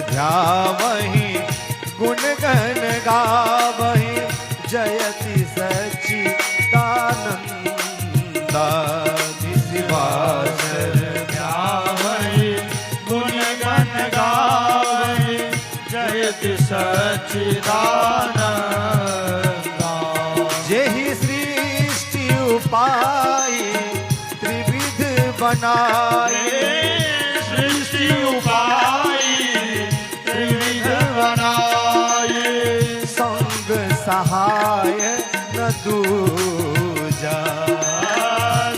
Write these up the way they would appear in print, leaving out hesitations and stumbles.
ध्यावहि गुण गण गावहि जयति सच्चिदानंदा निशिवासर ध्यावहि गुण गण गावहि जयति सच्चिदानंदा। जेहि सृष्टि उपाय त्रिविध बनाए सृष्टि उपाय त्रिविध बनाए संग सहाय न दूजा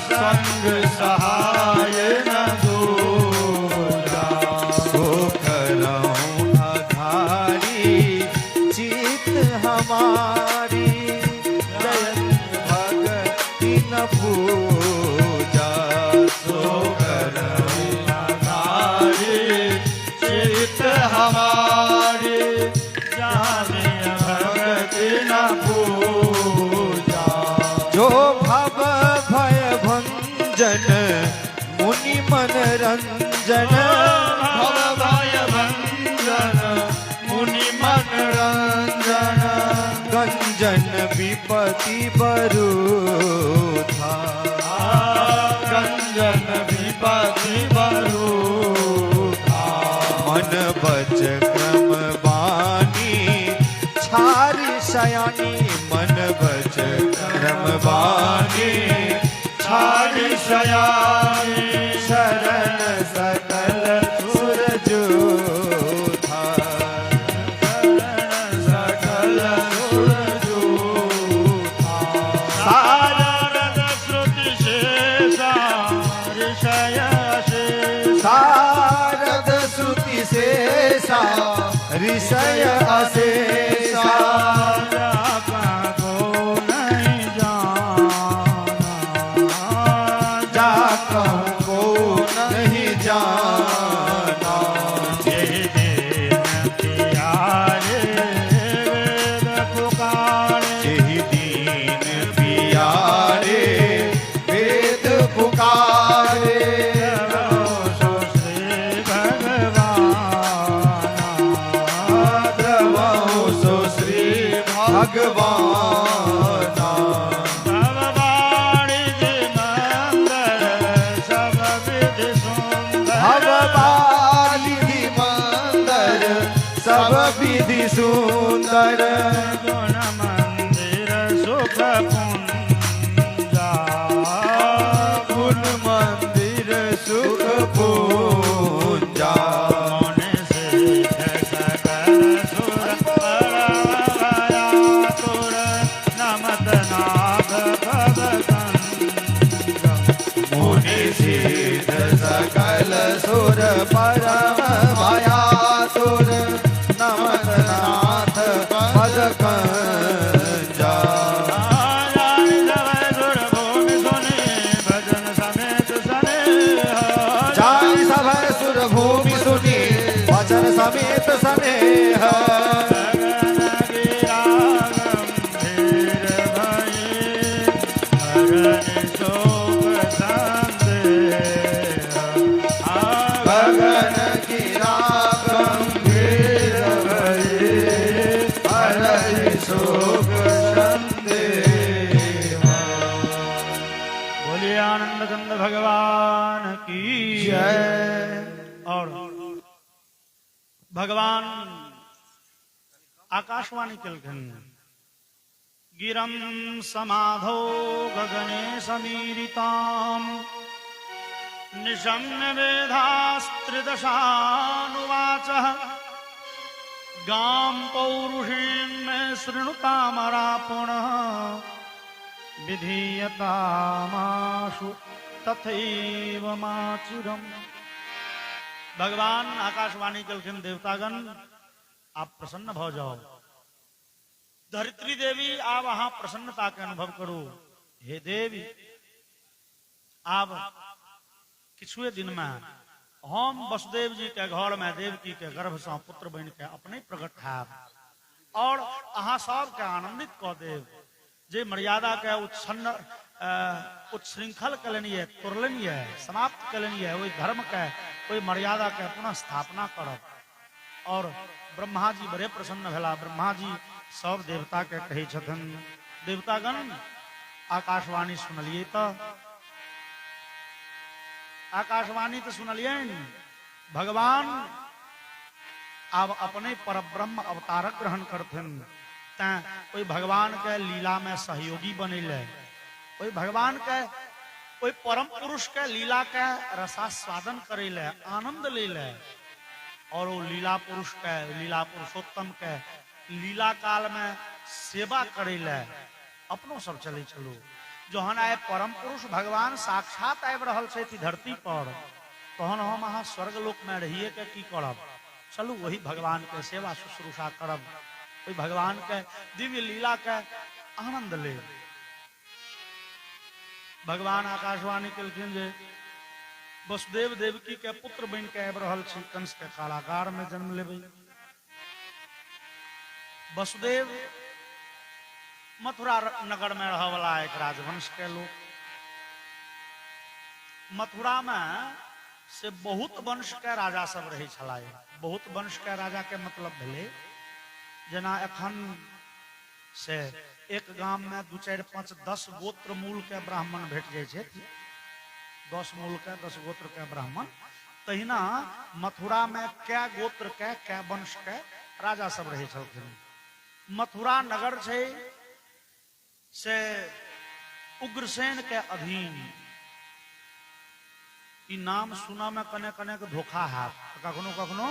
संग सहाय न दूजा। सो करऊं आधारी चित हमारी जयत भगति न पूजा। सो करऊं आधारी चित हमारी जाने भगति न पूजा। जो भव भय भंजन मुनि मनरंजन भव भय भंजन मुनि मनरंजन गंजन विपति बरूथा गंजन विपति बरूथा। मन बच क्रम बानी छारी शयानी मन बच क्रम बानी छाड़ी शयानी शरण सकल सुर जोथा सकल सुर जोथा। सारद श्रुति शेषा ऋषय शेषा शारद श्रुति शेषा ऋषय अशेषा जा कहूँ को नहीं जाना। जेहि दीन पियारे वेद पुकारे द्रवहु सो श्री भगवाना। भव बालिधि मंदर सब विधि सुंदर गुण मंदिर सुख पुंजा गुण मंदिर सुख पूंजा। मौन से सकल सुर परवाया तुर नमत नाथ भगवंत। मुनि सिद्ध सकल सुर परम माया तुर नमत नाथ पद कंजा। जाय सभय सुर भूमि सुनी वचन समेत स्नेह गगन गिरा गंभीर भये हरहि शोक संदेह। बोलिए आनंद कंद भगवान की जय। और भगवान आकाशवाणी कलखन गिरम समाधो गगने समीरिताम निशम्य वेदास्त्रिदशानुवाचः गां पौरुषीं मे शृणुतामरापुणः विधीयतामाशु तथैव माचिरम्। भगवान आकाशवाणी कलखिन देवतागण आप प्रसन्न हो जाओ। धरित्री देवी आप वहां प्रसन्नता के अनुभव करो। हे देवी आप किछुए दिन में हम वसुदेव जी के घर में देवकी के गर्भ से पुत्र बन के अपने प्रकट है और अहाँ सब के आनंदित कऽ देव। जे मर्यादा के उत्श्रृंखल कलनिय तोड़लनिय समाप्त कलनिय वही धर्म के वही मर्यादा के पुनः स्थापना करब और ब्रह्मा जी बड़े प्रसन्न भेला। ब्रह्मा जी सब देवता के कहे छथन, देवतागण आकाशवाणी सुनलिए तो आकाशवाणी तो सुनलिए, भगवान अब अपने परब्रह्म अवतार ग्रहण करथिन, कोई भगवान के लीला में सहयोगी बनेले, कोई भगवान के कोई परम पुरुष के लीला के रसास्वादन करेले, आनंद ले ले, और वो लीला पुरुष के, लीला पुरुषोत्तम के लीला काल में सेवा करेले, अपनो सब चले चलो। जहन आए परम पुरुष भगवान साक्षात आबि रहल छै धरती पर, तहन हम अहाँ स्वर्ग लोक में रहिए के की करब? चलू वही भगवान के सेवा शुश्रूषा करब, वही भगवान के दिव्य लीला के आनंद ले। भगवान आकाशवाणी केलखिन जे वसुदेव देवकी के पुत्र बन के आबि रहल छी, कंस के कारागार में जन्म लेबै। वसुदेव मथुरा नगर में रह वाला एक राजवंश के लोग। मथुरा में से बहुत वंश के राजा सब रहे छलाए। बहुत वंश के राजा के मतलब भेले जना एखन से एक गांव में 2 4 5 10 गोत्र मूल के ब्राह्मण भेट जाय छै, 10 मूल के 10 गोत्र के ब्राह्मण, तहिना मथुरा में कै गोत्र के कै वंश के राजा सब रहे छलखिन। मथुरा नगर छै से उग्रसेन के अधीन। ई नाम सुना में कने कने के धोखा है, कखनो कखनो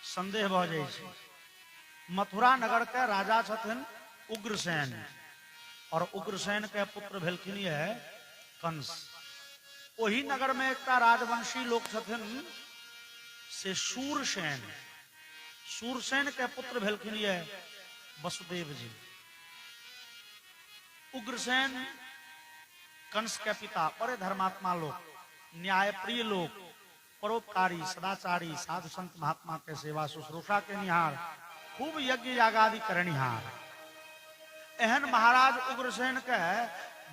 संदेह भ जाय छै। मथुरा नगर के राजा छथिन उग्रसेन, और उग्रसेन के पुत्र भेलखिन ये कंस। वही नगर में एक राजवंशी लोग छथिन से शूरसेन। शूरसेन के पुत्र भेलखिन ये वसुदेव जी। उग्रसेन कंस के पिता बड़े धर्मात्मा लोग, न्यायप्रिय लोग, परोपकारी, सदाचारी, साधु संत महात्मा के सेवा शुश्रूषा के निहार, खूब यज्ञ यागादि करनिहार। एहन महाराज उग्रसेन के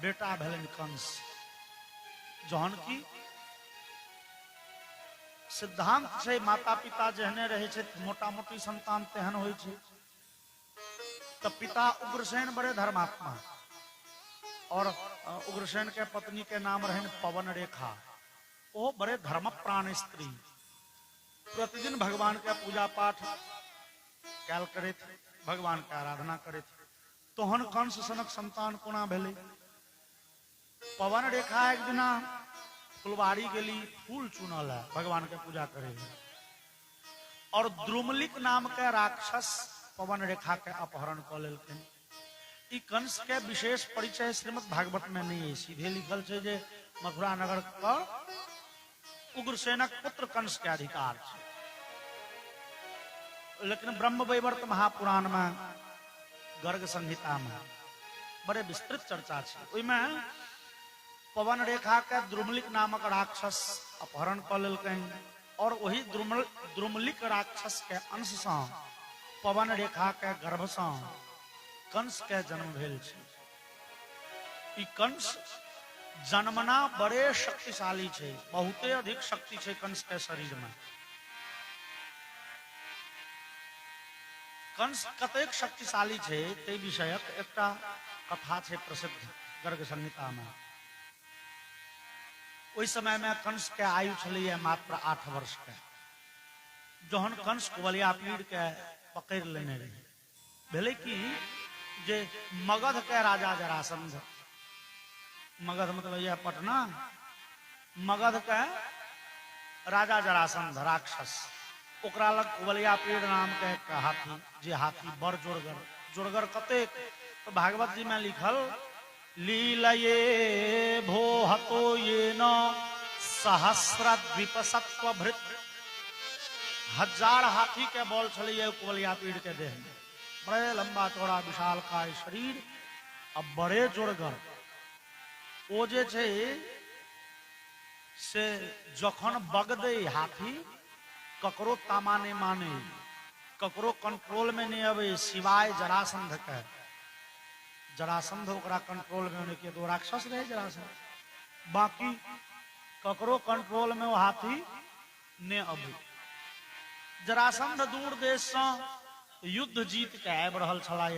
बेटा भेलन कंस। जहन की सिद्धांत छै माता पिता जहने रहे छै मोटा मोटी संतान तेहन होइ छै। तो पिता उग्रसेन बड़े धर्मात्मा, और उग्रसेन के पत्नी के नाम रहन पवन रेखा, वो बड़े धर्म प्राण स्त्री। प्रतिदिन भगवान के पूजा पाठ कैल करे थे, भगवान के आराधना करे थे। तोहन कंस सनक संतान कोना भेले? पवन रेखा एक दिना फुलवारी गेली, फूल चुनल है भगवान के पूजा करे, और द्रुमलिक नाम के राक्षस पवन रेखा के अपहरण क लेलखिन। ई कंस के विशेष परिचय श्रीमद् भागवत में नहीं है, सीधे लिखल है जे मथुरा नगर पर उग्रसेनक पुत्र कंस के अधिकार है। लेकिन ब्रह्म वैवर्त महापुराण में गर्ग संहिता में बड़े विस्तृत चर्चा है। ओइमें पवन रेखा के द्रुमलिक नामक राक्षस अपहरण क लेलकैन, और वही द्रुमलिक राक्षस के अंश से पवन रेखा के गर्भ से कंस के जन्म भेल छै। ई कंस जन्मना बड़े शक्तिशाली छै, बहुते अधिक शक्ति छै कंस के शरीर में। कंस कतेक शक्तिशाली छै ते विषयक एकटा कथा छै प्रसिद्ध गर्ग संहिता में। ओइ समय में कंस के आयु छलैया मात्र 8 वर्ष के। जहन कंस कुवलिया पीड़ के पकड़ लेने रहे, भेले कि जे मगध के राजा जरासंध, मगध मतलब यह पटना, मगध के राजा जरासंध राक्षस, ओकरा लग कुवलिया पीड़ नाम के एक हाथी, जे हाथी बड़ जोरगर, जोरगर कतेक तो भागवत जी में लिखल, लीलये भो हतो ये न सहस्र द्वीपसत्व भृत। 1000 हाथी के बल छलिए कुवलिया पीड़ के देह में, बड़े लंबा चौड़ा विशाल काय शरीर, अब बड़े जोरगर। ओ जे छै से जखन बगदे हाथी ककरो तामाने माने, ककरो कंट्रोल में नहीं आवे, सिवाय जरासंध के। जरासंध ओकरा कंट्रोल में होने के, दो राक्षस रहे जरासंध, बाकी ककरो कंट्रोल में वो हाथी ने अबे। जरासंध दूर देश से युद्ध जीत के आबि रहल छलाह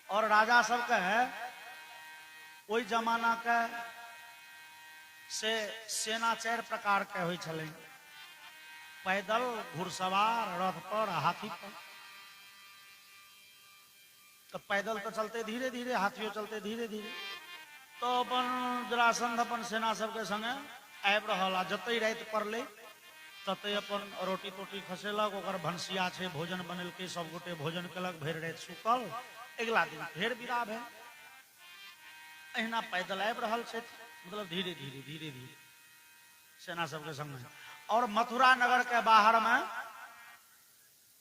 और राजा सबके ओई जमाना के से सेना 4 प्रकार के होइ छलै, पैदल, घुड़सवार, रथ पर, हाथी पर। तो पैदल तो चलते धीरे धीरे, हाथियों चलते धीरे धीरे। तो अपन जरासंध अपन सेना सबके संगे आबि रहल आ जतै राति पड़लै ततै अपन रोटी तोटी खसेलक, ओकर भनसिया छै भोजन बनेलकै, सब गोटे भोजन केलक, भरि राति सुतल। अगला दिन फेर विदा भेल। अहिना पैदल आबि रहल छै, मतलब धीरे धीरे धीरे धीरे सेना सबके संगे। और मथुरा नगर के बाहर में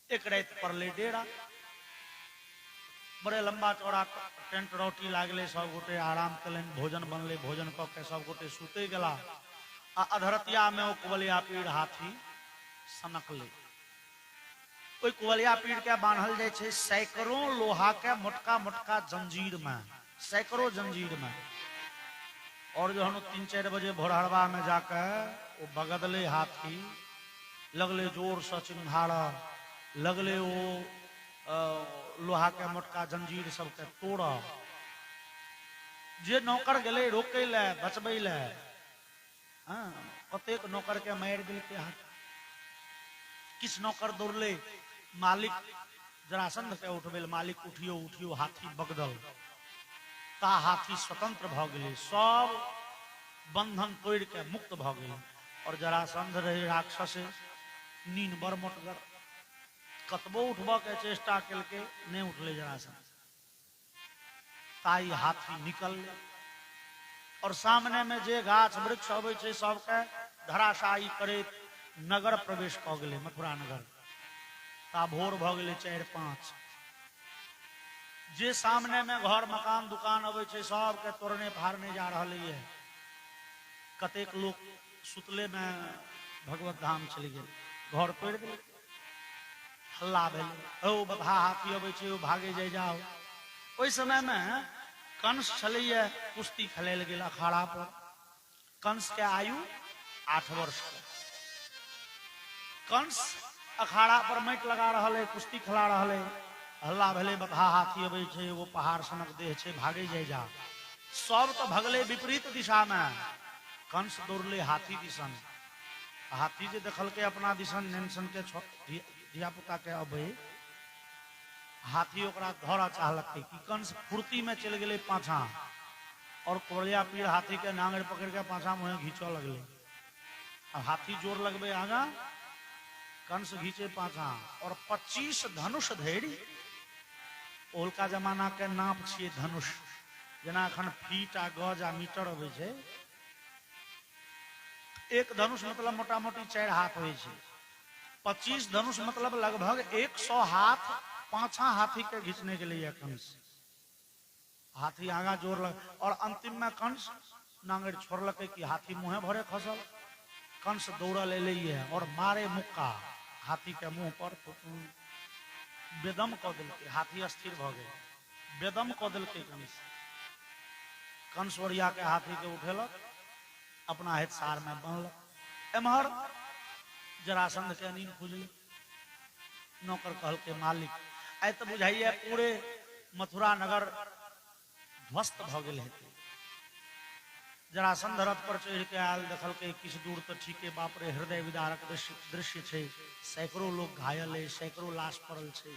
एक राति पड़लै डेरा। बड़े लंबा चौड़ा टेंट रोटी लागले, सब गोटे आराम कलन, भोजन बनले, भोजन क के सब गोटे सुते गेला। आ अधरतिया में ओ कुवलिया पीड़ हाथी सनकले। ओई कुवलिया पीड़ के बांधल जाय छै सैकड़ों लोहा के मोटका मोटका जंजीर में, सैकड़ों जंजीर में। और जो हम 3-4 बजे भोरहरवा में जाके वो बगदले हाथी, लगले जोर से चिंघाड़ा, लगले वो लोहा के मोटका जंजीर सबके तोड़। जे नौकर गेले रोके ले, बचबै ले, हाँ, कतेक नौकर के मारि देलकै हाथ। किछ नौकर दौड़ले, मालिक जरासंध के उठबे, मालिक उठियो उठियो, हाथी बगदल। ता हाथी स्वतंत्र भ गेलै, सब बंधन तोड़ के मुक्त भ गेलै। और जरासंध रहे राक्षस, नीन बड़ मोटगर, कतबो उठबा के चेष्टा केलकै, नहीं उठले जरासंध। ताई हाथी निकलले और सामने में जे गाछ वृक्ष अबै छै सबके धराशायी करैत नगर प्रवेश क गेलै, मथुरा नगर। ता भोर भ गेलै 4-5। जे सामने में घर मकान दुकान अबै छै सबके तोड़ने फाड़ने जा रहलै है। कतेक लोग सुतले में भगवत धाम चलि गेल, घर तोड़ देलकै। हल्ला भेलै, ओ बधा हाथी अबै छै, ओ भागे जाय जाओ। ओई समय में कंस छलैया, कुश्ती खेलैल गेल अखाड़ा पर। कंस के आयु 8 वर्ष के। कंस अखाड़ा पर माटि लगा रहल है, कुश्ती खेला रहल है। हल्ला भेलै, बधा हाथी अबै छै, एगो पहाड़ सनक देह छै, भागे जाय जा। सब तो भगले विपरीत दिशा में। कंस दौड़ले हाथी दिसन। हाथी जे देखलकै अपना दिसन, नेनसन के धिया पुता के अबै, हाथी ओकरा धरा चाहलकै कि कंस फुर्ती में चल गेलै पाछा। और कुवलिया पीड़ हाथी के नांगड़ पकड़ के पाछा मुहे घींचो लगले। अब हाथी जोर लगबे आगा, कंस घींचे पाछा। और 25 धनुष धैरी, ओलका जमाना के नाप छिए धनुष, जेना अखन फीट आ गज आ मीटर अबै छै। एक धनुष मतलब मोटा मोटी 4 हाथ होइ छै। 25 धनुष मतलब लगभग 100 हाथ पाछा हाथी के घींचने के लिए कंस। हाथी आगा जोर लग, और अंतिम में कंस नांगड़ छोड़लकै कि हाथी मुंहे भरे खसल। कंस दौड़ल एलै और मारे मुक्का हाथी के मुंह पर, बेदम क देलकै। हाथी अस्थिर भ गेल, बेदम क देलकै कंस। कंस ओरिया के हाथी के उठेलक, अपना हितसार में बांधलक। एम्हर जरासंध के नींद खुजल। नौकर कहलकै, मालिक आइ तो बुझाइए पूरे मथुरा नगर ध्वस्त भ गेल हेतै। जरासंध रथ पर चढ़ के आयल, देखलकै किछ दूर तो ठीके, बाप रे हृदय विदारक दृश्य छै। सैकड़ों लोग घायल है, सैकड़ों लाश पड़ल छै।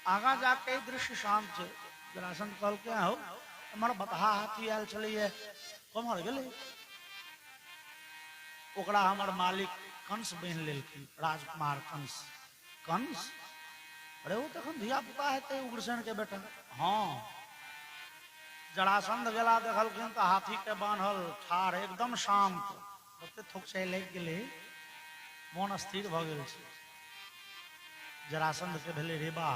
आगा जाके दृश्य शांत छै। जरासंध कहलकै, हो हमर बतहा हाथी आयल छलैया, कमर गेलै? ओकरा हमर मालिक कंस बांधि लेलखिन, राजकुमार कंस। कंस? अरे वो तखन धिया पुता हेतै, उग्रसेन के बेटा। हाँ। जरासंध गेला, देखलखिन तो हाथी के बांधल ठाड़, एकदम शांत। कते थोकचाई लागि गेलै, मन स्थिर भ गेल छै। जरासंध के भेलै, रे बा,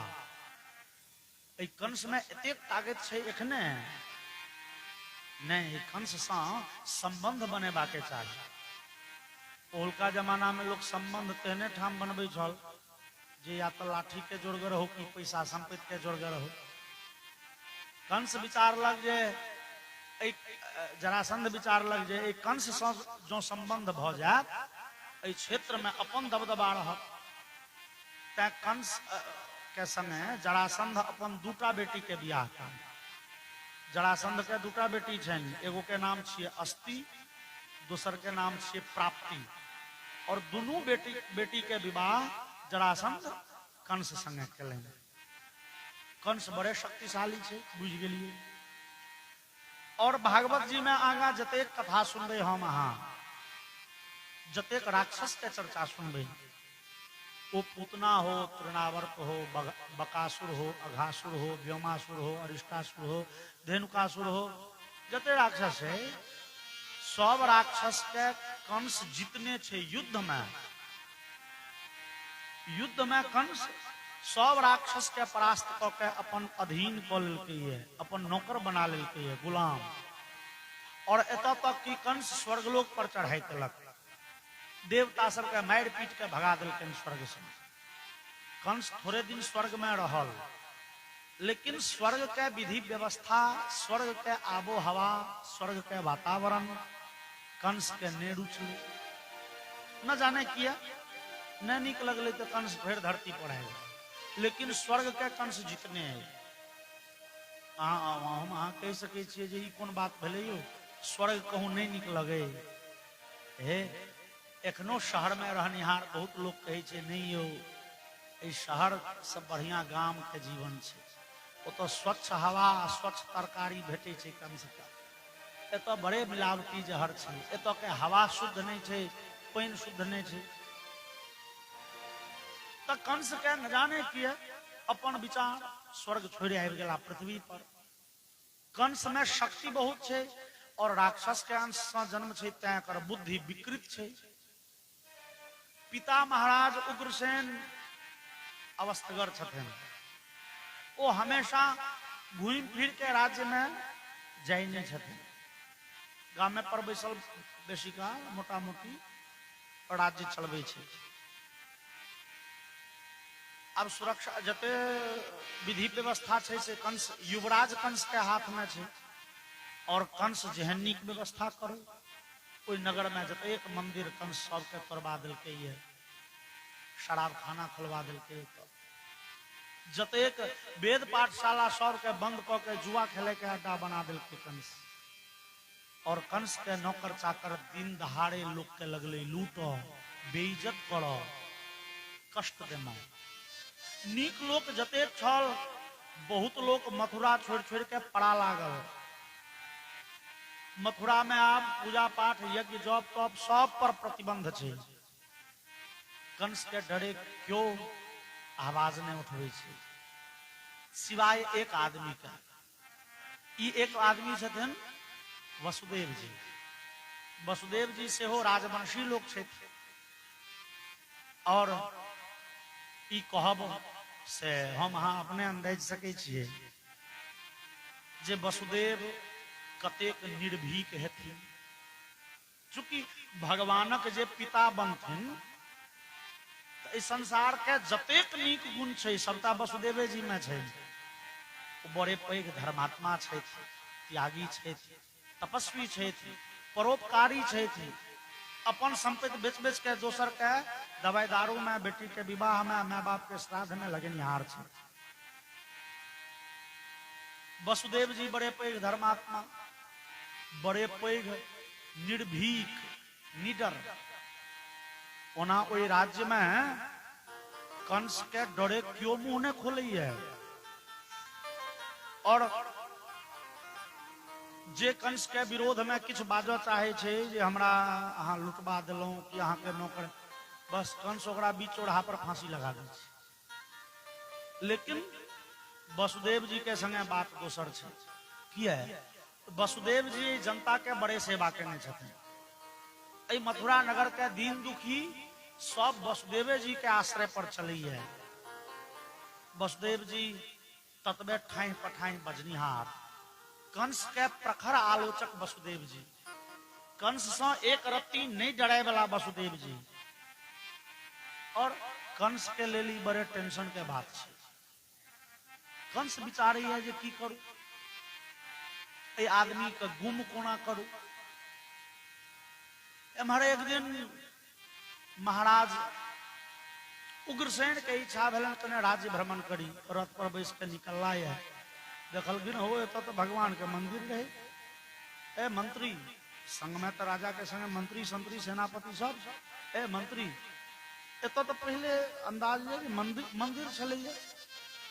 एहि कंस में एतेक ताकत छै एखने नहीं, कंस से संबंध बनेबा के चाही। ओलका जमाना में लोग संबंध तेहने ठाम बनबै छल जे या तो लाठी के जोड़गर हो कि पैसा संपत्ति के जोड़गर हो। कंस विचारलक जे, जरासंध विचारलक जे कंस से जो संबंध भ जायत इस क्षेत्र में अपन दबदबा रहा। तै कंस के समय जरासंध अपन दूटा बेटी के बियाह का। जरासंध के दूटा बेटी छन, एगो के नाम छिए अस्ति, दूसर के नाम छिए प्राप्ति। और दोनों बेटी के विवाह जरासंध कंस संगे केलन। कंस बड़े शक्तिशाली छे, बुझ गेलिए। और भागवत जी में आगा जतेक कथा सुनबे हम अहाँ, जतेक राक्षस के चर्चा सुनबे, वो पूतना हो, तृणावर्त हो, बकासुर हो, अघासुर हो, व्योमासुर हो, अरिष्टासुर हो, धेनुकासुर हो, जते राक्षस है, सब राक्षस के कंस जितने छे युद्ध में। युद्ध में कंस सब राक्षस के परास्त क के अपन अधीन क लेलकै, अपन नौकर बना लेलकै, गुलाम। और एतऽ तक कि कंस स्वर्गलोक पर चढ़ाई केलक, देवता सब के मारि पीट के भगा देलकैन स्वर्ग से। कंस थोड़े दिन स्वर्ग में रहल, लेकिन स्वर्ग के विधि व्यवस्था, स्वर्ग के आबो हवा, स्वर्ग के वातावरण कंस के नहीं रुचल। न जाने किया, न निक लगले तो कंस फिर धरती पर आए। लेकिन स्वर्ग के कंस जितने हम अहाँ कह सके छिए जे ई कोन बात भेलै यौ, स्वर्ग कहूँ नहीं निक लगे हे। एखनो शहर में रहनिहार बहुत लोग कहे छे नहीं यौ, ई शहर से बढ़िया गाम के जीवन छे। ओतो स्वच्छ हवा, स्वच्छ तरकारी भेटे छे कम से कम। एतो बड़े मिलावटी जहर छे, एतो के हवा शुद्ध नहीं छे, पानी शुद्ध नहीं छे। तो कंस के न जाने किए अपन विचार स्वर्ग छोड़ आबि गेला पृथ्वी पर। कंस में शक्ति बहुत छे और राक्षस के अंश से जन्म छे, तैं एकर बुद्धि विकृत छे। पिता महाराज उग्रसेन अवस्थगर छथिन, वो हमेशा घूम फिर के राज्य में जाय नहीं छथिन। गामे पर बैसल बेसी का मोटा मोटी राज्य चलबे छे। अब सुरक्षा जते विधि व्यवस्था छे से कंस, युवराज कंस के हाथ में छे। और कंस जेहन नीक व्यवस्था करो, कोई नगर में जतेक मंदिर कंस सबके करवा दिलकै ये, शराब खाना खोलवा दिलकै, जतेक वेद पाठशाला सबके बंद क के जुआ खेले के अड्डा बना दिलकै कंस। और कंस के नौकर चाकर दिन दहाड़े लोग के लगले लूटो, बेइज्जत करो, कष्ट देना। नीक लोक जतेक छल, बहुत लोग मथुरा छोड़ छोड़ के पड़ा लागल। मथुरा में आब पूजा पाठ, यज्ञ, जप तप सब पर प्रतिबंध छे। कंस के डरे क्यों आवाज नहीं उठबै छे, सिवाय एक आदमी का। ई एक आदमी छथिन वसुदेव जी। वसुदेव जी से हो राजवंशी लोग छे। और ई कहब से हम अहाँ अपने अंदाज सके छिए जे वसुदेव कतेक निर्भीक हेथिन। चूंकि भगवानक जे पिता बनथिन, तो इस संसार के जतेक नीक गुण छै सबटा वसुदेवे जी में छै। बड़े पैघ धर्मात्मा छथि, त्यागी छथि, तपस्वी छथि, परोपकारी छथि। अपन संपत्ति बेच बेच के दोसर के दवाई दारू में, बेटी के विवाह में, माँ बाप के श्राद्ध में लगनिहार छे। वसुदेव जी बड़े पैघ धर्मात्मा, बड़े पैघ निर्भीक, निडर। ओना ओई राज्य में कंस के डरे क्यों मुंह ने खोलैया। और जे कंस के विरोध में किछ बाजो चाहे छे जे हमरा अहाँ लुटवा देलौं कि अहाँ के नौकर, बस कंस ओकरा बीच चौराहा पर फांसी लगा दै छै। लेकिन वसुदेव जी के संगे बात दोसर छे। किया वसुदेव जी जनता के बड़े सेवा केने छथिन। एहि मथुरा नगर के दीन दुखी सब वसुदेवे जी के आश्रय पर चलैया। वसुदेव जी ततबे ठाई पठाई बजनिहार, कंस के प्रखर आलोचक वसुदेव जी, कंस से एक रत्ती नहीं डराए वाला वसुदेव जी। और कंस के लेली बड़े टेंशन के बात छे। कंस विचारे है जे की करू, ए आदमी के गुम कोना करू। एम्हर एक दिन महाराज उग्रसेन के इच्छा भेलन तने राज्य भ्रमण करी, रथ पर बैस के निकलला है। देखलखिन हो एतऽ तो भगवान के मंदिर रहे। ए मंत्री संग में तो राजा के संग मंत्री संतरी सेनापति सब। ए मंत्री एतऽ तो पहले अंदाज है कि मंदिर छले।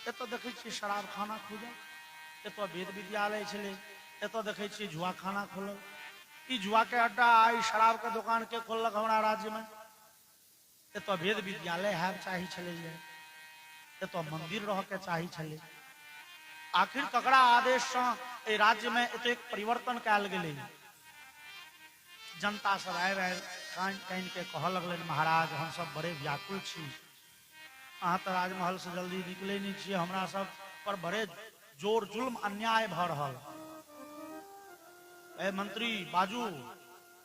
एतऽ देखे छी शराब खाना खुजल, एतऽ वेद विद्यालय छले, एतऽ देखे छी जुआ खाना खुलल। ई जुआ के अड्डा आई शराब के दुकान के खोलक हमारा राज्य में। एतऽ वेद विद्यालय है चाहिए छले, एतऽ मंदिर रह के चाहिए छले। आखिर ककरा आदेश से राज्य में एतेक परिवर्तन कैल गेले। जनता सब आबि कान के कह लगल, महाराज हम सब बड़े व्याकुल छी, अहाँ तो राजमहल से जल्दी निकले नहीं छे, हमरा सब पर बड़े जोर जुल्म अन्याय भ रहल। ए मंत्री बाजू,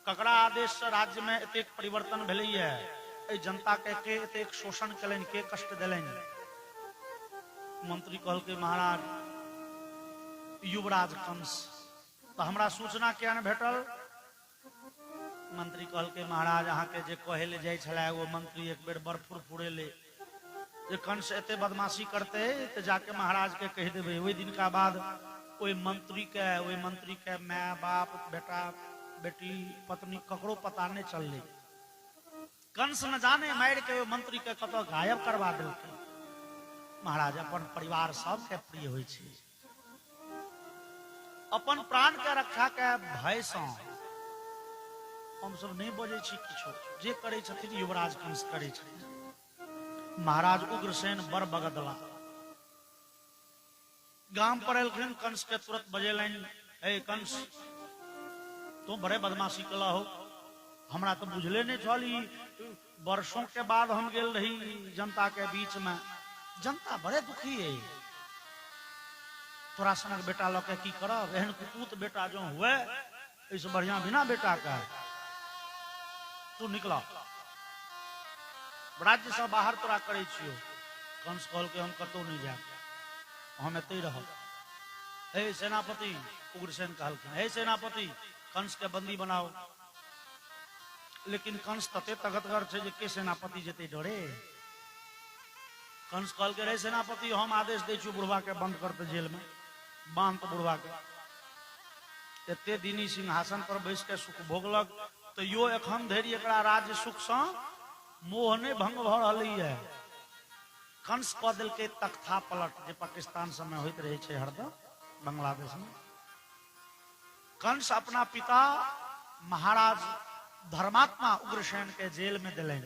ककरा आदेश से राज्य में एतेक परिवर्तन भेलै है? ए जनता के एतेक शोषण कलन, के कष्ट दिलन? मंत्री कहल के महाराज युवराज कंस। तो हमरा सूचना क्या न भेटल? मंत्री कहल के महाराज अहाँ के जे कहे ले जाय छला वो मंत्री एक बेर बड़ फुरफुरेले जे कंस एते बदमाशी करते तो जाके महाराज के कह देवे। वही दिन का बाद ओई मंत्री के माँ बाप बेटा बेटी पत्नी ककरो पता नहीं चलले। कंस न जाने मार के वो मंत्री के कत गायब करवा देलके। महाराज अपन परिवार सब के प्रिय होय छै, अपन प्राण के रक्षा के भय से हम सब नहीं बजे छी किछो। जे करे छथिन युवराज कंस करे छथिन। महाराज उग्रसेन बर बगदला गाम पर एलखिन। कंस के तुरंत बजेलन, हे कंस तुम बड़े बदमाशी कला हो, हमरा तो बुझले नहीं छल। वर्षों के बाद हम गेल रही जनता के बीच में, जनता बड़े दुखी है। तोरा सनक बेटा लऽ के की करब? एहन कुपूत बेटा जो हुए इससे बढ़िया बिना बेटा का तू निकला, राज्य से बाहर तोरा करे छियो। कंस कहल के हम कतौ नहीं जाए, हम एते रहब। हे सेनापति, उग्रसेन कहल के हे सेनापति कंस के बंदी बनाओ। लेकिन कंस तते तगतगर छे जे के सेनापति जेते डरे। कंस कहल के रे सेनापति हम आदेश दे छी बुढ़वा के बंद करते जेल में, बांध तो बुढ़वा के। एते दिनी सिंहासन पर बैस के सुख भोगलक तो यो एखन धरि एकरा राज्य सुख से मोह ने भंग भ रहली है। कंस कह दिल के तख्ता पलट जे पाकिस्तान समय होइत रहे छे हरदम बांग्लादेश में। कंस अपना पिता महाराज धर्मात्मा उग्रसेन के जेल में दिलन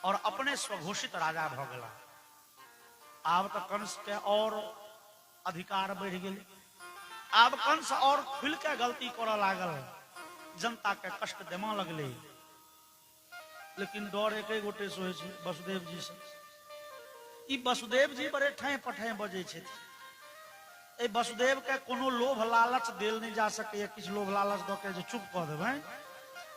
और अपने स्वघोषित राजा भ गेला। आब तो कंस के और अधिकार बढ़ गेल। आब कंस और खुल के गलती करऽ लागल, जनता के कष्ट देमा लगले। लेकिन डर एक गोटे से होय छै, वसुदेव जी से। ई वसुदेव जी बड़े ठाई पठाई बजे छे। ए वसुदेव के कोनो लोभ लालच देल नहीं जा सके। किछ लोभ लालच द के जे चुप कऽ देबै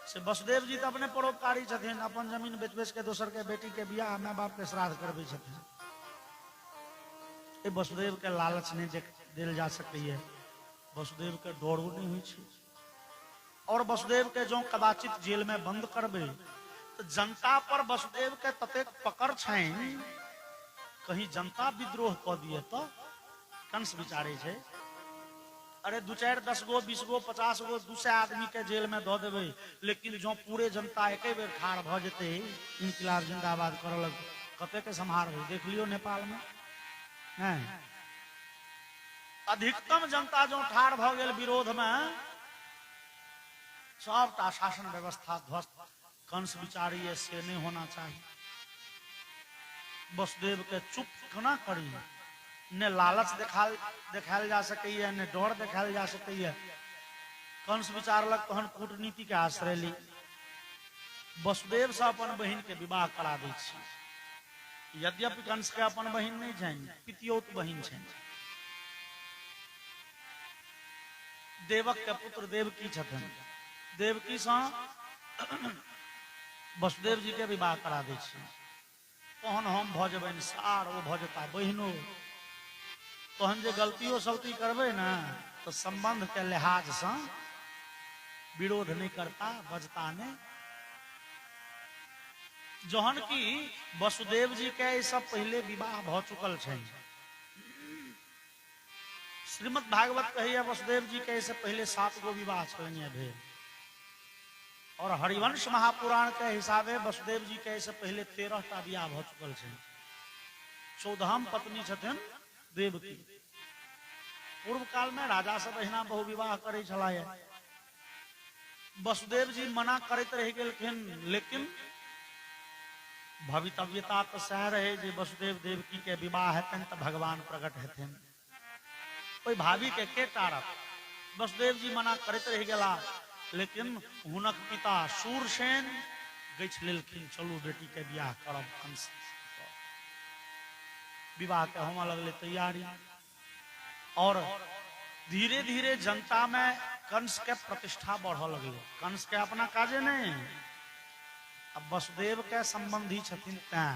से वसुदेव जी तो अपने परोपकारी छथिन। अपन जमीन बेच बेच के दोसर के बेटी के बियाह माँ बाप के श्राद्ध करबै छथिन। ए वसुदेव के लालच नहीं देल जा सके। वसुदेव के डरो नहीं हुई छे। और वसुदेव के जो कदाचित जेल में बंद करबे तो जनता पर वसुदेव के ततेक पकड़ छैन, कहीं जनता विद्रोह कऽ दिए तो। कंस विचारे छे अरे 2 4 10 गो 20 गो 50 गो 200 आदमी के जेल में दऽ देबै, लेकिन जो पूरे जनता एके बेर ठाड़ भ जेते इनकलाब जिंदाबाद करऽ लग, कते के संहार हो। देख लियो नेपाल में नहीं, अधिकतम जनता जो ठाड़ भ गेल विरोध में, सबटा शासन व्यवस्था ध्वस्त। कंस विचारी से नहीं होना चाहिए। वसुदेव के चुप केना करी? ने लालच देखाल जा सके, ने डर देखाल जा सके। कंस विचारलक तहन कूटनीति के आश्रय ली। वसुदेव से अपन बहिन के विवाह करा दै छी। यद्यपि कंस के अपन बहिन नहीं छनि, पितियौत बहिन छनि। देवक के पुत्र देवकी छथिन। देवकी से वसुदेव जी के विवाह करा दै छी। तहन हम भ जेबनि सार, ओ भ जेता बहिनो। तहन जे गलतियों सलती करबे ना तो संबंध के लिहाज से विरोध नहीं करता, बजता नहीं। जहन की वसुदेव जी के ई सब पहले विवाह भ चुकल छै। श्रीमद् भागवत कहिए वसुदेव जी के इससे पहले 7 गो विवाह छलनिए भेल और हरिवंश महापुराण के हिसाबे वसुदेव जी के इससे पहले 13टा विवाह भ चुकल छै। 14हम पत्नी छथिन देवकी। पूर्व काल में राजा सब अहिना बहु विवाह करे छलाए। वसुदेव जी मना करते रह गेलखिन, लेकिन भवितव्यता तो सह रहे जे वसुदेव देवकी के विवाह हेतन तो भगवान प्रकट हेथिन। कोई भाभी के टारत। वसुदेव जी मना करते रह गेला, लेकिन हुनक पिता शूरसेन गछ लेलखिन, चलू बेटी के विवाह करब कंस। विवाह के होने लगले तैयारी और धीरे धीरे जनता में कंस के प्रतिष्ठा बढ़ लगले। कंस के अपना काजे नहीं, अब वसुदेव के संबंधी छथिन तैं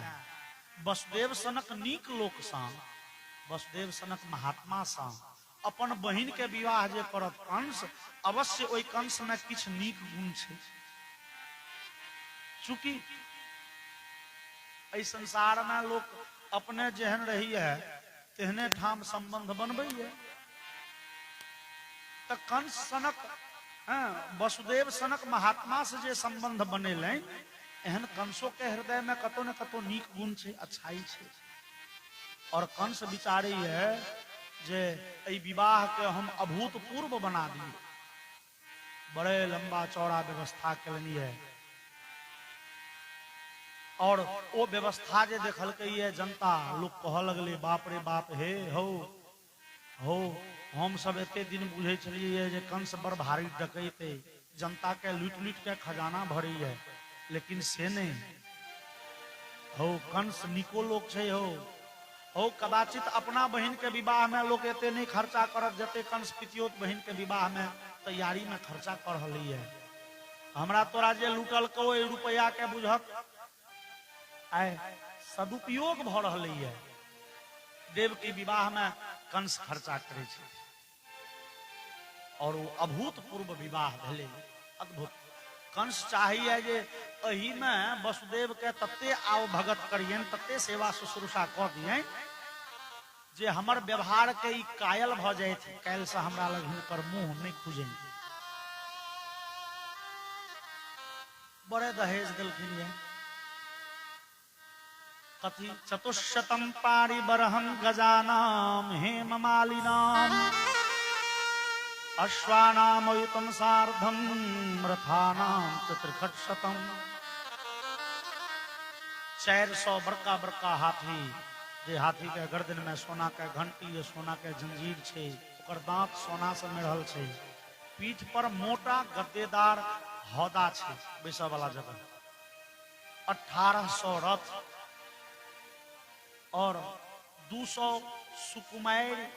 वसुदेव सनक नीक लोक सा, वसुदेव सनक महात्मा सा अपन बहिन के विवाह जे करत कंस, अवश्य ओई कंस में किछ नीक गुण छै। चूंकि एहि संसार में लोग अपने जेहन रही है तेहने ठाम संबंध बनबे है। तो कंस सनक वसुदेव सनक महात्मा से जे संबंध बनेले, एहन कंसों के हृदय में कतो न कतो नीक गुण छै, अच्छाई छै। और कंस विचारी है जे एहि विवाह के हम अभूतपूर्व बना दिए, बड़े लंबा चौड़ा व्यवस्था कलनी है। और वो व्यवस्था जे देखल के जनता लोग कह लगले, बाप रे बाप, हे हो हम सब एते दिन बुझे छलिए जे कंस बड़ भारी डकैते, जनता के लूट लूट के खजाना भरी है, लेकिन से नहीं हो। कंस निको लोग छै हो कदाचित अपना बहन के विवाह में लोग एते नहीं खर्चा करत जते कंस पितियोत बहन के विवाह में तैयारी में खर्चा कर रही है। हमरा तोरा जे लूटल को रुपया के बुझत आय सदुपयोग भ रही है। देव के विवाह में कंस खर्चा करे छै और वो अभूतपूर्व विवाह भेले, अद्भुत। कंस चाहिए जे एही में वसुदेव के तत्ते आव भगत करियन, तत्ते सेवा शुश्रूषा कर दियन जे हमर व्यवहार के ई कायल भ जाए थे, कायल से हमरा लग हिनकर मुंह नहीं खुजे। बड़े दहेज देलखिन ये कथी, चतुश्शतम पारिबरहं गजानाम हेम मालिनाम अश्वानामयुतम सार्धम रथानाम चतुर्खटशतम। 400 बड़का बड़का हाथी, जे हाथी के गर्दन में सोना के घंटी, सोना के जंजीर छे, ओकर दांत सोना से मेढ़ल छे, पीठ पर मोटा गद्देदार हौदा छे बैसा वाला जगह। 1800 रथ और 200 सुकुमार,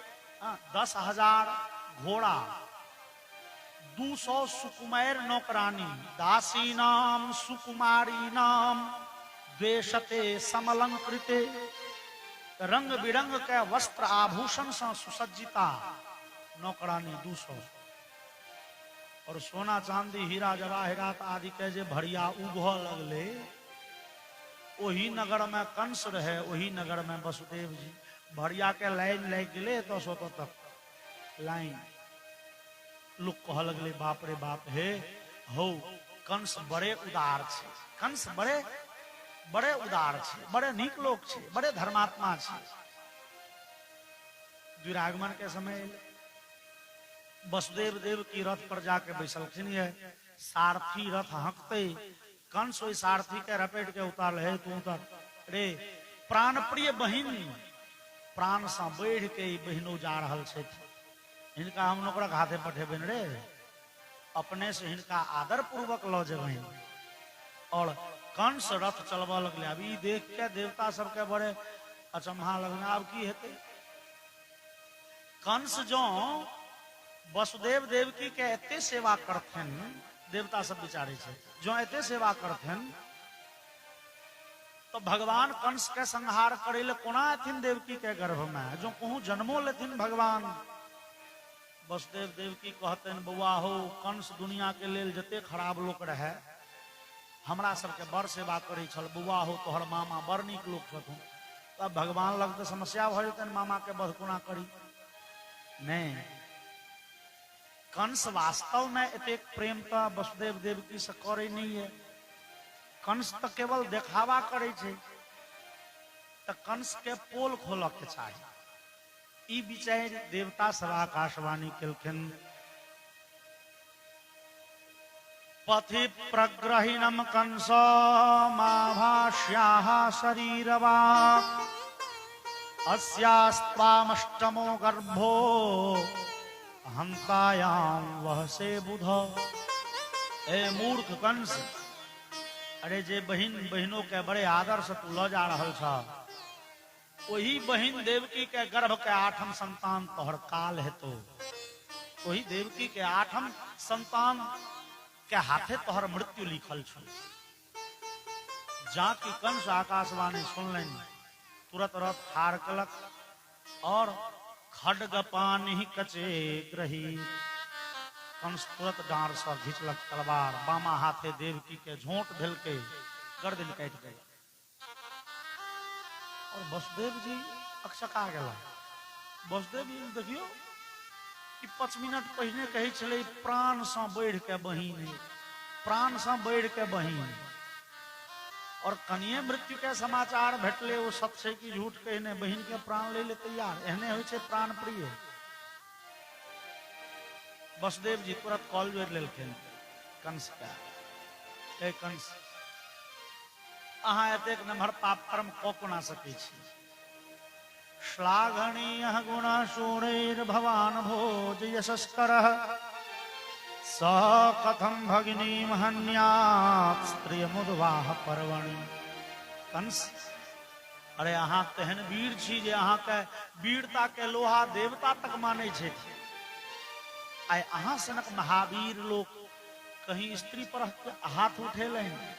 10,000 घोड़ा, 200 सुकुमार नौकरानी, दासी नाम सुकुमारी नाम द्वेषते समलंकृते, रंग बिरंग के वस्त्र आभूषण से सुसज्जिता नौकरानी 200। और सोना चांदी हीरा जवाहरात आदि के जे भरिया उगह लगले। वही नगर में कंस रहे, वही नगर में वसुदेव जी। भरिया के लाइन लग गए 10 तक लाइन। लोग कह लगले, बाप रे बाप, हे हो कंस बड़े उदार छे, कंस बड़े उदार छे, बड़े नीक लोग छे, बड़े धर्मात्मा छे। द्विरागमन के समय वसुदेव देव की रथ पर जाके बैसलखिन है। सारथी रथ हंकते, कंस ओई सारथी के रपेट के उतार है, तू उतर रे प्राण प्रिय बहिन, प्राण से बढ़ के बहिनो जा रहल छे, हिनका हम नौकरक हाथे पठेबन रे, अपने से हिनका आदर पूर्वक लो जेबन। और कंस रथ चलबा लगले। अब ई देख के देवता सबके बड़े अचंभा लगना, अब की हेते। कंस जो वसुदेव देवकी के एते सेवा करथिन, देवता सब विचारे छे, जो एते सेवा करथिन तो भगवान कंस के संहार करे ले कोना अथिन देवकी के गर्भ में, जो कहूं जन्मो लेथिन भगवान। वसुदेव देवकी कहते बउआ हो, कंस दुनिया के लेल जते खराब लोक रहे, हमरा सबके बड़ सेवा करै छल, बुआ हो तोहर मामा बड़ नीक लोक छथुन, तब भगवान लग तो समस्या भ जेतन, मामा के वध कोना करी। नहीं, कंस वास्तव में एतेक प्रेम तो वसुदेव देवकी से करे नहीं है। कंस तो केवल देखावा करे छे, तो कंस के पोल खोल के चाहिए। ई विचार देवता सब आकाशवाणी केलखिन। पथि प्रग्रहिणम कंस माभाष्याः शरीरवा अस्यास्त्वामष्टमो गर्भो हंतायाम वह से बुध। ए मूर्ख कंस, अरे जे बहिन बहिनों के बड़े आदर से तू ल जा रहल छ, वही बहिन देवकी के गर्भ के 8म संतान तोहर काल हेतु। वही देवकी के 8म संतान के हाथे तोहर मृत्यु लिखल छ। जाकि कंस आकाशवाणी सुनलन, तुरंत रथ ठाड़ कलक और खड्ग पानि कचे ग्रही। कंस तुरंत डांर से घिचलक तलवार, बामा हाथे देवकी के झोंट भेल के गर्दन काट गए। और वसुदेव जी अकसका गेला। वसुदेव जी देखियो कि 5 मिनट पहले कहे छले प्राण से बढ़ के बहिन, प्राण से बढ़ के बहिन, और कनिए मृत्यु के समाचार भेटले, वो सच है कि झूठ कहने, बहिन के प्राण ले ले तैयार। एहने होइ छै प्राण प्रिय। वसुदेव जी तुरंत कॉल जोड़ लेलखिन कंस का, ए कंस, अहाँ एतेक नम्हर पाप कर्म कऽ कोना सकै छी। श्लाघनीय गुण शूरैर्भवान् भोज यशस्करः स कथम भगिनीं हन्यात् स्त्रियमुद्वाह पर्वणि। कंस, अरे अहाँ तेहन वीर छी जे अहाँ के वीरता के लोहा देवता तक मानै छै। आइ अहाँ सनक महावीर लोक कहीं स्त्री पर हाथ उठेलनि,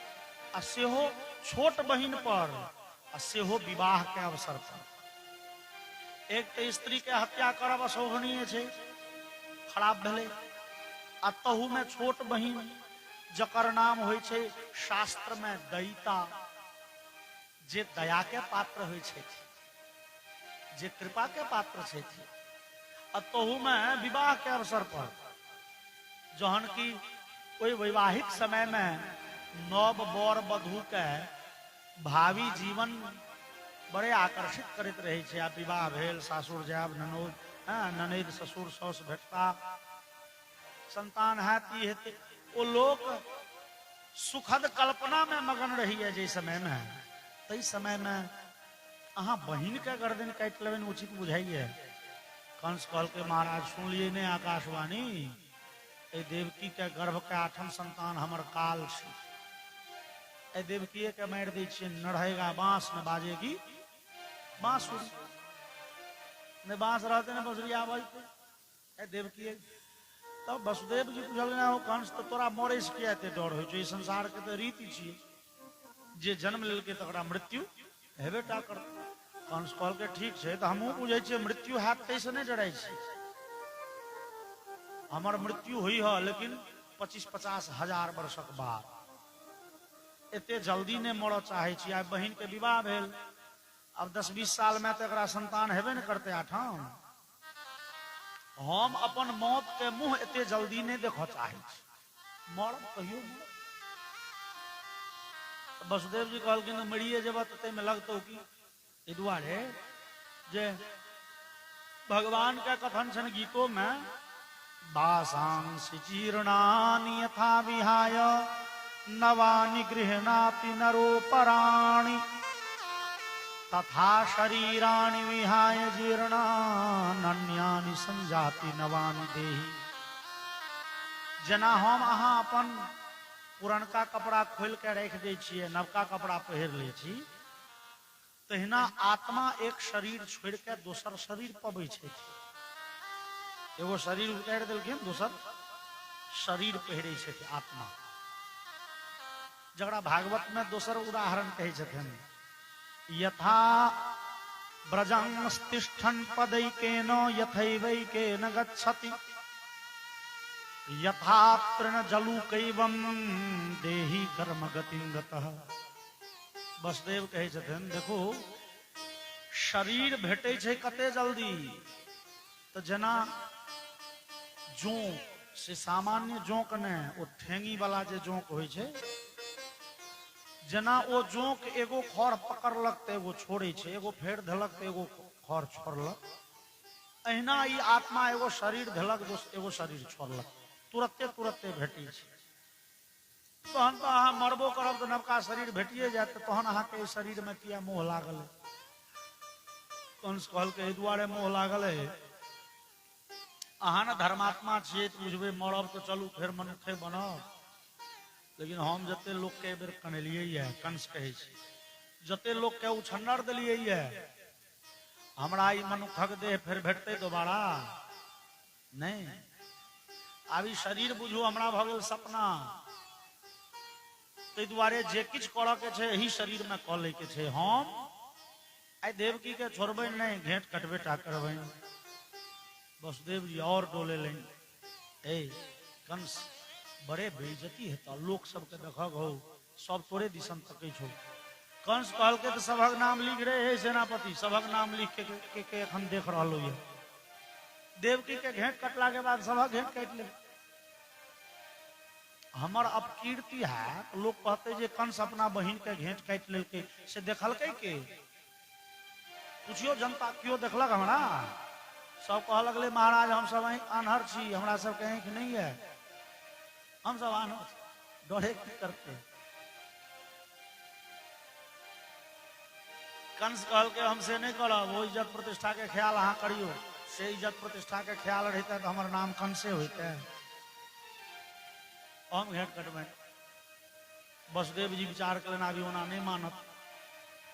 आ सेहो छोट बहिन पर, आ सेहो विवाह के अवसर पर। एक तो स्त्री के हत्या करब अशोभनीय छै, खराब भेलै, आ तहू में छोट बहिन जकर नाम होइ छै शास्त्र में दयिता, जे दया के पात्र होइ छै, जे कृपा के पात्र छै, आ तहू में विवाह के अवसर पर, जहन की कोई वैवाहिक समय में नव बर वधू के भावी जीवन बड़े आकर्षित करते रहे छे। आ विवाह भेल, सासुर जायब, ननद ननद ससुर साउस भेटता, संतान है ती हेते, वो लोग सुखद कल्पना में मगन रही है। जे समय में, तई समय में अहाँ बहिन के गर्दन काट लेबन उचित बुझाइए। कंस कहल के महाराज सुन लिए ने आकाशवाणी, ए देवकी के गर्भ के 8म संतान हमर काल छै। ए देवकी के मार दै छियै, न रहेगा बांस न बाजेगी बांसुरी। न बांस रहते न बंसुरी आवाज। ए देवकी, तब वसुदेव जी पूछल हो कंस, तो तोरा मरे से किया एते डर हो? संसार के तो रीति छियै, जे जन्म लेलकै तकरा मृत्यु हेबे टा करतै। कंस कहल के ठीक है, तो हमहूँ बुझे छियै मृत्यु हैत तैसे नहीं डराई छी। हमर मृत्यु हुई है, लेकिन 25-50 हजार वर्षक बाद। एते जल्दी नहीं मर चाहे छी। आइ बहिन के विवाह भेल, अब 10-20 साल में तो एकरा संतान हेबे न करते 8म। हम अपन मौत के मुंह एते जल्दी नहीं देख चाहे छी, मर कहियो। वसुदेव जी कहलखिन मरिए जब ते में लगतो कि एहि दुआरे जे भगवान के कथन छन गीतों में, दासांसि जीर्णानि यथा विहाय नवानि गृह्णाति नरोपराणि तथा शरीराणि विहाय जीर्णान्यानि संजाति नवानि देहि। जना हम अहाँ अपन पुरनका कपड़ा खोल के रख दै छियै, नवका कपड़ा पहिर ले छी, तहिना आत्मा एक शरीर छोड़ के दोसर शरीर पबै छै। एगो शरीर उतारि देलखिन, दोसर शरीर पहिरे छै आत्मा। जकरा भागवत में दोसर उदाहरण कहै छथिन, यथा ब्रजंस्तिष्ठन् पदैकेन यथैवैकेन गच्छति यथा तृण जलू कैवम देही कर्म गतिं गतः। वसुदेव कहै छथिन देखो शरीर भेटै छै कते जल्दी, तो जेना जोंक से सामान्य जोंक ने ओ ठेंगी वाला जे जोंक होइ छै, जेना ओ जोंक एगो खर पकड़लक तो एगो छोड़े छै, एगो फेर धलक तो एगो खर छोड़लक, अहिना ई आत्मा एगो शरीर धलक एगो शरीर छोड़लक, तुरते तुरते भेटी छै। तहन तो अहाँ मरबो करब तो नवका शरीर भेटिए जायत, तहन अहाँके इस शरीर में किया मोह लागल है? कंस कहलकै एहि दुआरे मोह लागल है, अहाँ ने धर्मात्मा छियै तो बुझबै मरब तो चलू फेर मनुष्य बनब, लेकिन हम जते लोग के बेर कनेलियै है, कंस कहै छै जते लोग के उछन्नर देलियै है, हमरा ई मनुखक देह फेर भेटतै दोबारा नहीं। आब ई शरीर बुझू हमरा भ गेल सपना, ताहि दुआरे जे किछु करऽ के छै एही शरीर में कऽ लै के छै। हम आई देवकी के छोड़बै नहीं, घेंट कटबेटा करबै। वसुदेव जी और डोले लें, ए कंस बड़े बेइज्जती हेता, लोक सबके देखक हो सब तोरे दिसन तकै छौ। कंस कहलकै तो सभक नाम लिख रहे हे सेनापति, सभक नाम लिख के एखन देख रहलो ये। देवकी के घेंट कटला के बाद सभक घेंट काट ले। हमर अपकीर्ति है तो लोग कहते जे कंस अपना बहिन के घेंट काट लेलकै, से देखलकै के? पूछियो जनता क्यों देखलक हमरा? सब कह लगले महाराज हम सब आन्हर छी, हमरा सब के आंख नहीं है, हम सब आन्हर डरे की करते। कंस कहल के हमसे नहीं करब, वो इज्जत प्रतिष्ठा के ख्याल अहाँ करियो, से इज्जत प्रतिष्ठा के ख्याल रहता तो हमार नाम कंसे होते। हम घेंट कटबे। वसुदेव जी विचार करें आगे होना नहीं मानत,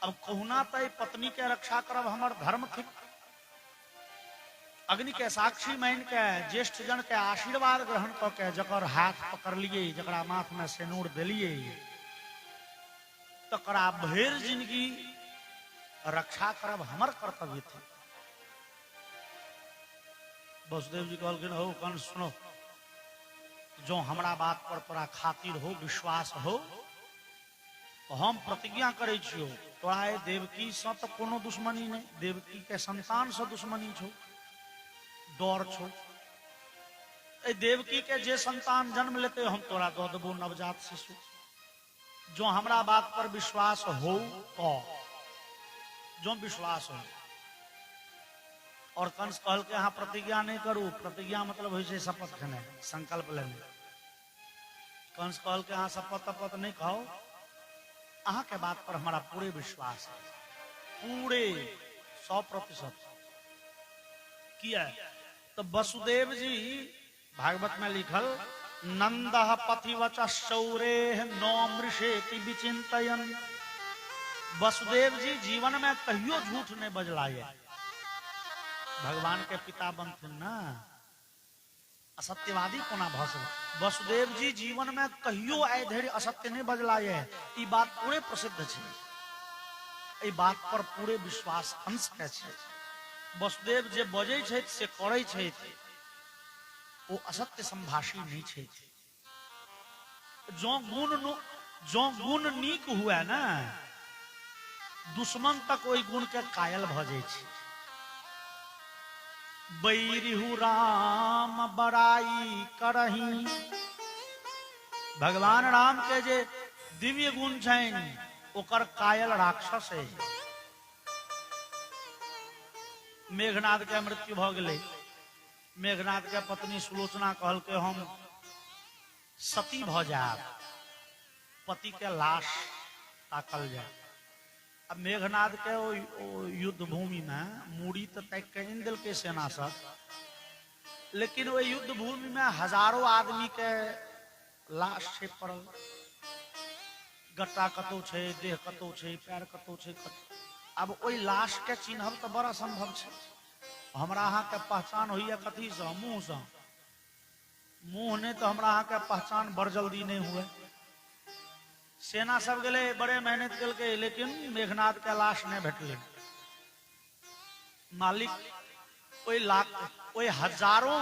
अब कहुना तय पत्नी के रक्षा करब हमर धर्म थिक। अग्नि के साक्षी मान के ज्येष्ठ जन के आशीर्वाद ग्रहण क के जकर हाथ पकड़ लिए, जकरा माथ में सेनूर दिलिए, तकरा भर जिंदगी रक्षा करब हमर कर्तव्य थी। वसुदेव जी कहलखिन हो कंस सुनो, जो हमरा बात पर तोरा खातिर हो विश्वास हो तो हम प्रतिज्ञा करे छियो, तोरा देवकी से तो कोनो दुश्मनी नहीं, देवकी के संतान से दुश्मनी छो, डर छो। ए देवकी के जे संतान जन्म लेते हम तोरा दो देबो नवजात शिशु, जो हमरा बात पर विश्वास हो तो, जो विश्वास हो। और कंस कहल के अहाँ प्रतिज्ञा नहीं करू, प्रतिज्ञा मतलब हो छै शपथ खेने, संकल्प लेने। कंस कहल के अहाँ शपथ तपथ नहीं खाओ, अहाँ के बात पर हमारा पूरे विश्वास है, पूरे 100%। किया तो वसुदेव जी भागवत में लिखल नंद पथिवच शौरे नौमृषेति विचिंतयन। वसुदेव जी जीवन में कहियो झूठ नहीं बजलाये, भगवान के पिता बनथिन ना, असत्यवादी कोना भ सकय। वसुदेव जी जीवन में कहियो आइ धरि असत्य नहीं बजलाये, ई बात पूरे प्रसिद्ध छै, ई बात पर पूरे विश्वास अंश के छै। वसुदेव जे बजै छथि से करै छथि, वो असत्य संभाषी नहीं छथि। जो गुण नीक हुए ना, दुश्मन तक ओहि गुण के कायल भ जाय छै। बैरिहु राम बड़ाई करही, भगवान राम के जे दिव्य गुण छनि ओकर कायल राक्षस है। मेघनाद के मृत्यु भ गेलै, मेघनाद के पत्नी सुलोचना कहल के हम सती भ जायब, पति के लाश ताकल जाए। अब मेघनाद के युद्ध भूमि में मूड़ी तो तक के दिल के सेना सब, लेकिन वो युद्ध भूमि में हजारों आदमी के लाश छै पड़ल, गट्टा कतौ छै, देह कतौ छै, पैर कतौ छै। अब ओई लाश के चिन्हब तो बड़ा संभव छै। हमरा अहाँ के पहचान होइए कथी से? मुंह से। मुंह ने तो हमरा अहाँ के पहचान बड़ जल्दी नहीं हुए। सेना सब गेले, बड़े मेहनत केलकै, लेकिन मेघनाद के लाश नहीं भेटले। मालिक ओई हजारों